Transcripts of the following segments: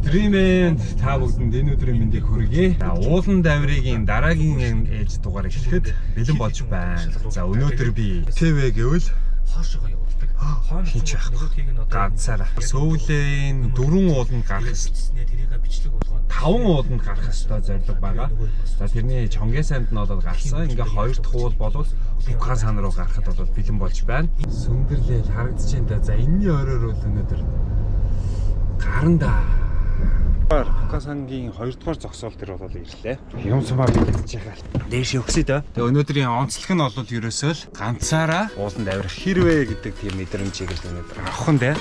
Өдрийн та бүгдэнд энэ өдрийн мэндийг хүргэе. Уулан давригийн дараагийн ээж дугаар эхлэхэд бэлэн болж байна. За өнөөдөр би ТВ гэвэл хоошоо явуулдаг. Хинч байхгүй. Ганцаараа. Сүүлийн 4 ууланд гарах хэвчээ тэрийг бичлэг болгоод 5 ууланд гарах ёстой зорилго байгаа. За тэрний Чонгийн санд нь болоод гарсан. Ингээ 2 дахь уул болвол Букхан сан руу гарахад бол бэлэн болж байна. Сүндэрлэл харагдаж байна да. За энэний оройр бол өнөөдөр гаранда Букхан сангийн 2 дугаар зогсоол дээр бол ирлээ. Юм сумаар бэлдэж байгаа. Дээш өгсөй дөө. Тэгээ өнөөдрийн онцлог нь бол ерөөсөө л ганцаараа ууланд авирах хэрвээ гэдэг тийм мэдрэмжийг л өнөөдөр авах нь дээ.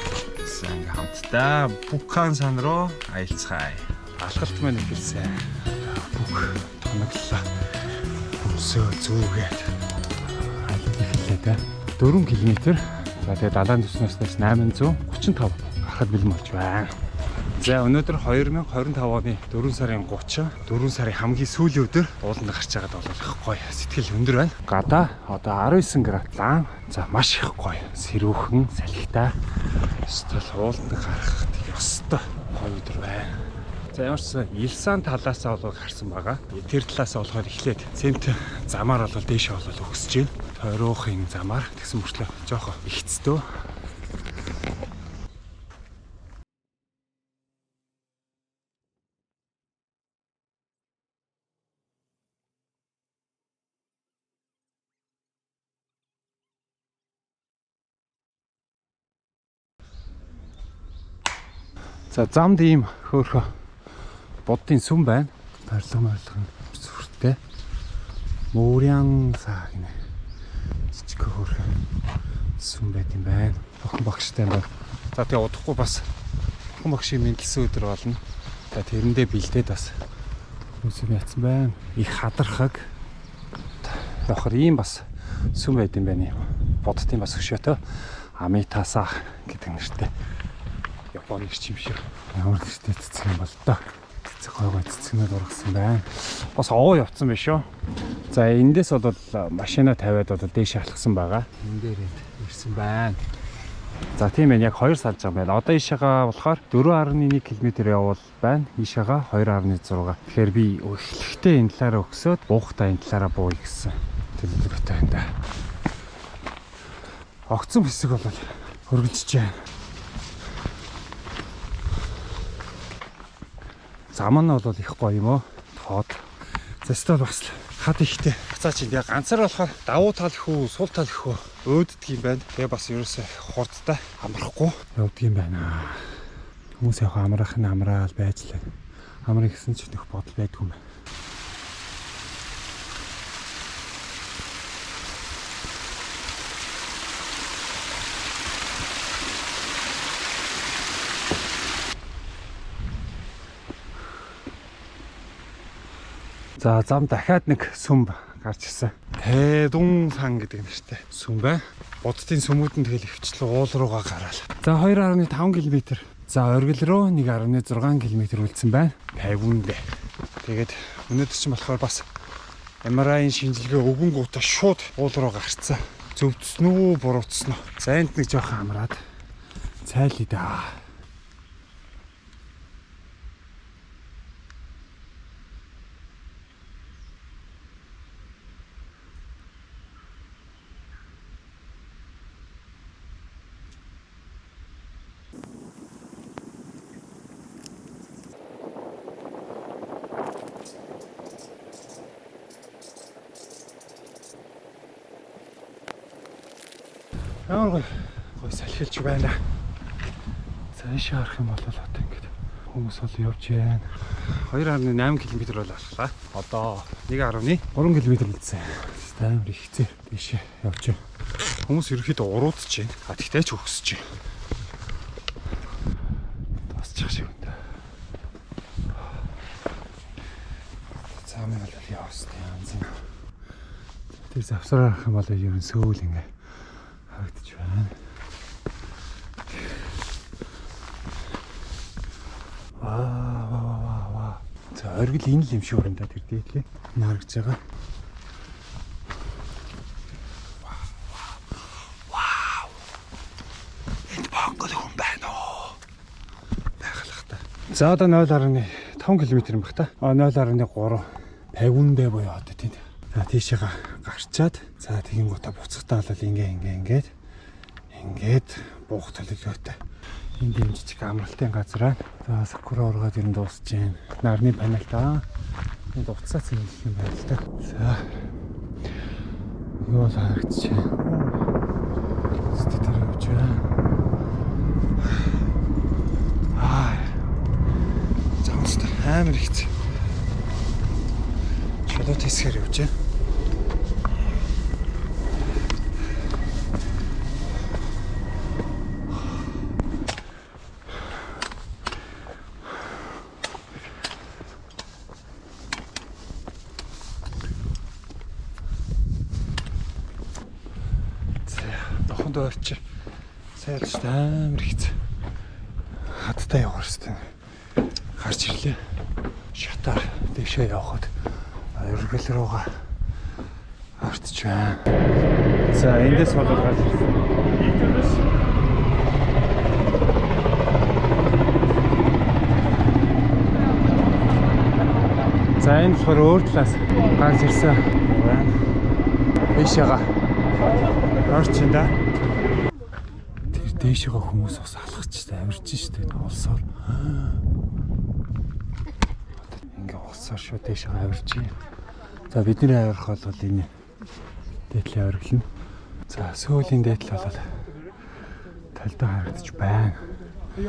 За ингээ хамтдаа Букхан сан руу аялцгаая. Алхалт маань ихэлсэн. Бүх тоноглоо. Өсөө зүүгээд аялал эхэллээ дээ. 4 км. За тэгээ далайн төснөөс 835 гарахад бэлэн болж байна. За өнөөдөр 2025 оны 4 сарын 30, 4 сарын хамгийн сүүлийн өдөр ууланд гарч байгаад бол их гоё сэтгэл өндөр байна. Гадаа одоо 19 градус лан. За маш их гоё. Сэрүүхэн, салхитай. Эсвэл ууланд гарах ёстой гоё өдөр байна. За ямар ч Илсан талаасаа бол гарсан байгаа. Тэр талаасаа болохоор эхлээд цемт замаар бол дээшээ бол өгсөж байна. Тойрохын замаар тэгсэн мөрчлөө жоохоо ихцдөө. За замд ийм хөөхө боддын сүм байна. Барилга нь сүртэй. Мөрян саа гинэ. Жижиг хөөхө сүм байт юм байна. Охин багштай байна. За тэгээ удахгүй бас охин багшийн мэдлсэн өдөр болно. За тэрэндээ бэлдээд бас сүм яцсан байна. Их хадархаг. Явахар ийм бас сүм байт юм байна. Боддын бас өшөөтөө Амитасаа гэдэг нэртэй. Японы юм шиг. Ямар гэртэй цэцэг юм бол доо. Цэцэг гой цэцгнүүд ургасан байна. Бас овоо явцсан биш үү? За эндээс бол машина тавиад одоо дээш алхсан байгаа. Энэ дээр ирсэн байна. За тийм ээ яг 2 салж байгаа байна. Одоо ийшээгаа болохоор 4.1 км явбал байна. Ийшээгаа 2.6. Тэгэхээр би эхлэхдээ энэ талаараа өгсөөд буухтаа энэ талаараа бууя гэсэн. Төлөвлөгөөтэй байна да. Огцон хэсэг бол хөргөлжж байна. Зам нь бол их гоё юм уу? Тоод. Застал бас хад ихтэй. Буцаа чинь яг ганцаар болохоор давуу тал хүү, сул тал хүү өөддөг юм байна. Тэгээ бас ерөөсөө хурдтай амрахгүй явдаг юм байна. Хүмүүс яг амрах нь амраал байж лээ. Амрах гэсэн ч нөх бодол байдгүй юм байна. За зам дахиад нэг сүм гарч ирсэн. Тэдун сан гэдэг нэртэй сүм байна. Буддын сүмүүд нь тэгэл хөвчлэн уул руугаа гараал. За 2.5 км. За оргил руу 1.6 км үлдсэн байна. 50-нд. Тэгээд өнөөдөр чинь болохоор бас MRI-ийн шинжилгээ өгөнгүүтээ шууд уул руу гарцсан. Зөвдсөн үү, буруутсан уу? За энд нэг жоохон амраад цайлъя да. Ямар гой салхилж байна. Цаашаа харах юм бол одоо ингэж хүмүүс бол явж байна. 2.8 км бол алхлаа. Одоо 1.3 км үлдсэн. Амар ихцээ тийш явж байна. Хүмүүс ерөөхдөө уруудж байна. А тэгтээ ч өгсөж байна. Тасчих шиг үнэ. Цаамын бол явсан юм. Тэр завсраа харах юм бол ер нь сөүл ингэ харагдаж байна. Ваа. За оргил энэ л юм шиг байна да тэр дээдлээ. Нарагж байгаа. Вау. Энд Монгол хүн байна уу? Байгалахтай. За одоо 0.5 км юм баг та. 0.3 50-д буюу одоо тийм. За тийшээ гарчаад за тэгин гутаа буцахтаа бол ингээд буух төлөвлөлтөй. Энд юм жижиг амралтын газар. За сакура ургаад ер нь дуусж байна. Нарны панел та. Энд уцаа цэглэх юм байна л да. За. Юу харагдчих. Ститер явж байна. Заавал амар ихц. Шалуу тэсгэр явж байна. Дооч сайлж амар ихц. Хаттай явах хэрэгтэй. Гарч ирлээ. Шатаар дэвшээ явхад ерөнхийлөл рүүгээ орчих байна. За эндээс болоод гарч ирсэн. За энэ болохоор өөр талаас гарч ирсэн байна. Бишээга орчин да. Тэр дээшээ хүмүүс бас алхаж авирж штэ олсоор. Ингээ олсоор шүү дээшээ авирж. За бидний авирах бол энэ дээдлийн авирлна. За сүүлийн дээдл болоод талдаа харагдаж байна. Би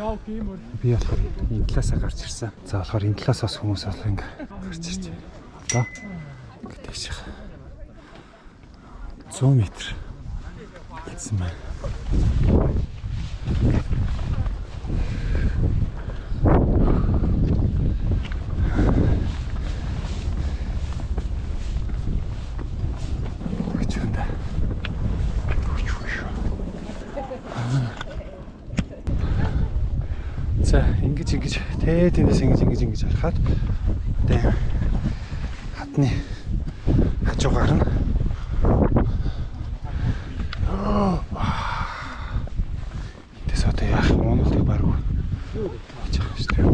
болохоор энэ талаасаа гарч ирсэн. За болохоор энэ талаас бас хүмүүс алхах ингээ гарч ирж байна. Одоо ингээ дээшээ 100 м гэсэн байна. За ингэж тэндээс ингэж харахад одоо хатны хажуугаар нь тэс одоо яах Монголыг баруун хийж байгаа шүү дээ.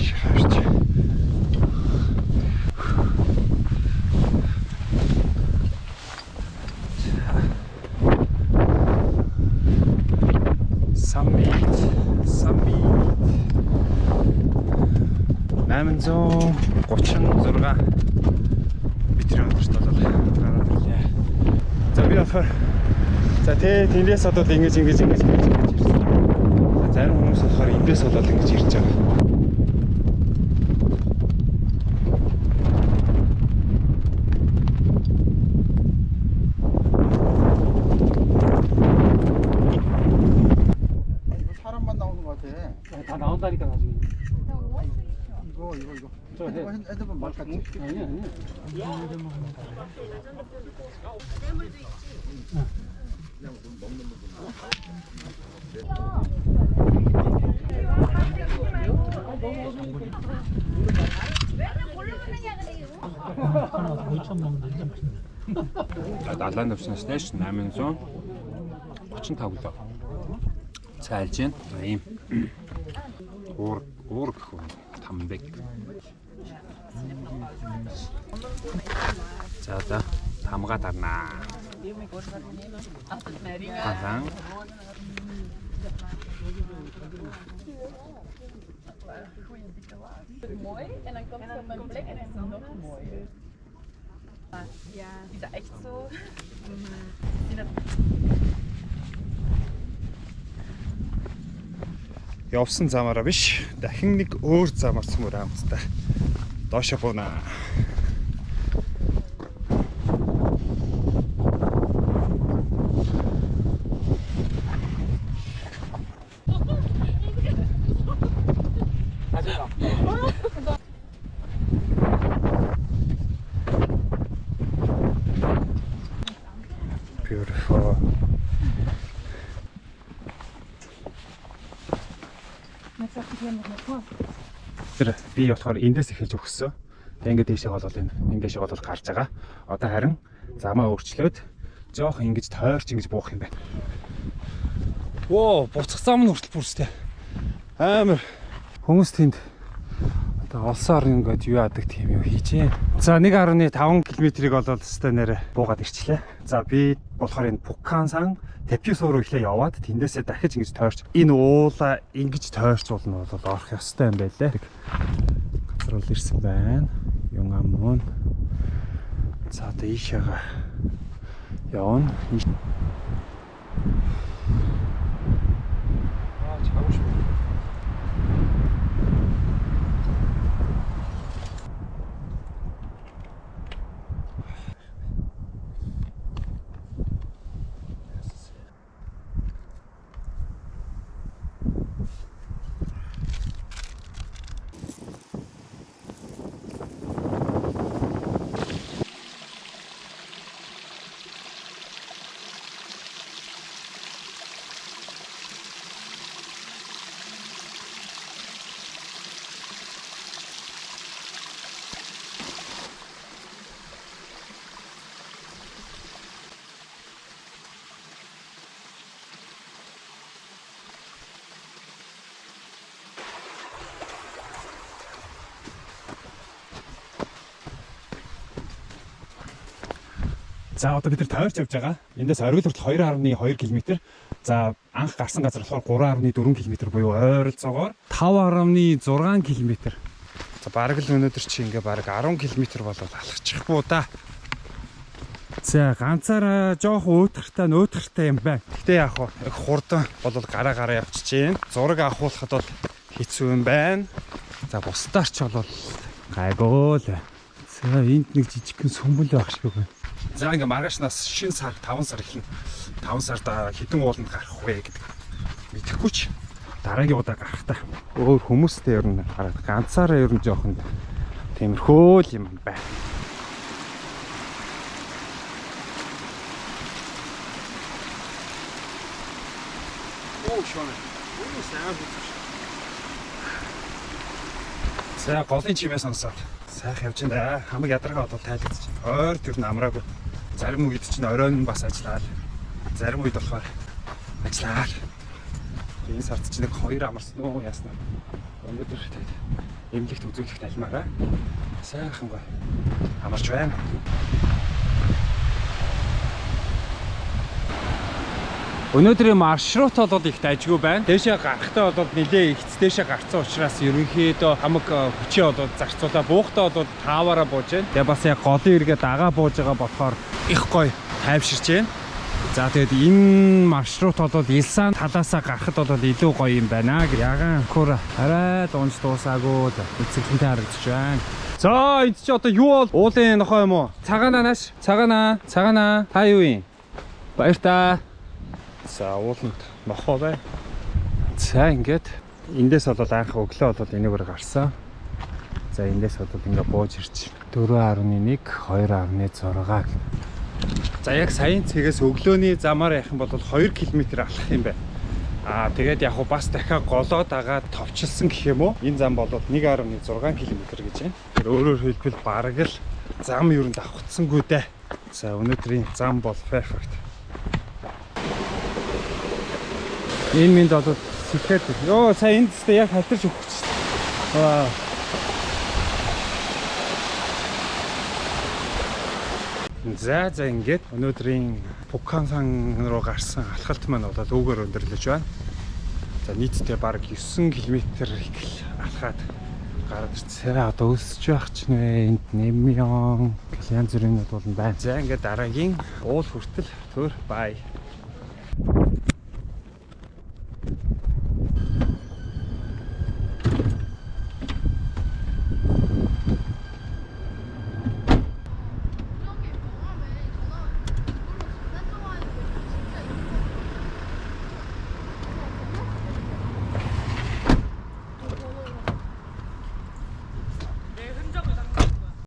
Иш хавч. Самбит 836 метрийн өдөрт болоод гараад ирлээ. За би болохоор за тэндээс одоо ингэж ирсэн. Зарим хүмүүс болохоор эндээс болоод ингэж ирж байгаа. 사람만 나오는 것 같아. 다 나온다니까 나중에. 이거. 저 핸드폰 말 같지? 아니야. Далайн навчнаас дэш 835 лөө. Цайлж байна. Ийм уур гэх юм. Тамбэг. За тамга дарнаа. Хасан. Mooi en dan komt ze op een plek en dan is het nog mooier. Ja, die is echt zo. Явсан замаараа биш, дахин нэг өөр замаар цөмөр амттай. Доошо бунаа. Beautiful. Тэр би болохоор эндээс эхэлж өгсөн. Тэг ингээд дэшээ болоод эндээшээ болоод гарч байгаа. Одоо харин замаа өөрчлөөд жоох ингэж тойрч ингэж буух юм байна. Воо, буцах зам нь хүртэл бүрстэй. Амар Хүмүүс тэнд одоо олсон орн ингээд юу яадаг тийм юу хийж. За 1.5 км-ийг болоод өстой нэрэ буугаад ирчлээ. За би болохоор энэ Пукансан Тэпюс руу ихлэ яваад тэндээсээ дахиж ингэж тойрч энэ уулаа ингэж тойрцуулна бол орох ёстой юм байлээ. Газар бол ирсэн байна. Юнган мөн. За одоо ийшээгээ явна. Чавш. За одоо бид нар тойрч явж байгаа. Эндээс оргил хүртэл 2.2 км. За анх гарсан газар болохоор 3.4 км буюу ойролцоогоор 5.6 км. За бараг л өнөөдөр чи ингээ бараг 10 км болоод алхачих буу да. За ганцаараа жоох өөдөртэй юм байна. Гэтэ яг их хурдан болол гараа явчихжээ. Зураг авахулахад бол хэцүү юм байна. За бусдаар ч бол гайгүй л. За энд нэг жижигхэн сүмбэл байх шиг байна. За ингээ маргаашнаас шинэ сар 5 сар ихнэ. 5 сард хэдэн ууланд гарах вэ гэдэг мэдэхгүй ч дараагийн удаа гарах та. Өөр хүмүүстэй ер нь хараад ганцаараа ер нь жоохон тиймэрхүү л юм байна. Оо шоно. Оо сайн бүтэш. За голын чимээ сонсоод сайхан явж байна. Хамаг ядаргаа бол тайлбарч. Ойр тэр нь амраагүй. Зарим үед чинь оройн бас ажиллаа. Зарим үед болохоор ажиллаа. Энэ сард чинь нэг 2 амарсан уу яаснаа. Өнөөдөр эмнэлэгт үзүүлэх талмаараа сайхан гоё амарч байна. Өнөөдрийн маршрут бол их дайжгүй байна. Дээшээ гарахтаа бол нэлээ ихц дээшээ гарцсан учраас ерөнхийдөө хамаг хүчээ бол зарцуулаа. Буухтаа бол тааваараа бууж байна. Тэгээ бас яг голын эргээ дагаа бууж байгаа болохоор их гоё тайвширч байна. За тэгээд энэ маршрут бол Илсан талаасаа гарахад бол илүү гоё юм байна. Ягаан хөр арай дуунч дуусаагүй эцэглэнтэй харагдаж байна. За энд чи одоо юу бол уулын нохоо юм уу? Цагаанаас цагаана та юу юм? Баяр та. За ууланд нохоо бай. За ингээд эндээс бол анх өглөө бол энэгээр гарсан. За эндээс бол ингээ бууж ирж 4.1 2.6. За яг саяын цэгээс өглөөний замаар явах юм бол 2 км алхах юм байна. Тэгээд яг бас дахиад голоо дагаад товчлсон гэх юм уу? Энэ зам бол 1.6 км гэж байна. Тэр өөрөөр хэлбэл бараг л зам юу н давхцсангүй дээ. За өнөөдрийн зам бол perfect. Энэ минь бол сэтгэхэд ёо сая энд тест яг халтарч өгч байна. За ингээд өнөөдрийн Пукансан руу гарсан алхалт маань бол өвгөр өндөрлөж байна. За нийтдээ бараг 9 км их алхаад гараад ирсэн. Одоо өсөж байх ч нэ энд нэмyon янз бүрийн бол байна. За ингээд дараагийн уул хүртэл төр бай.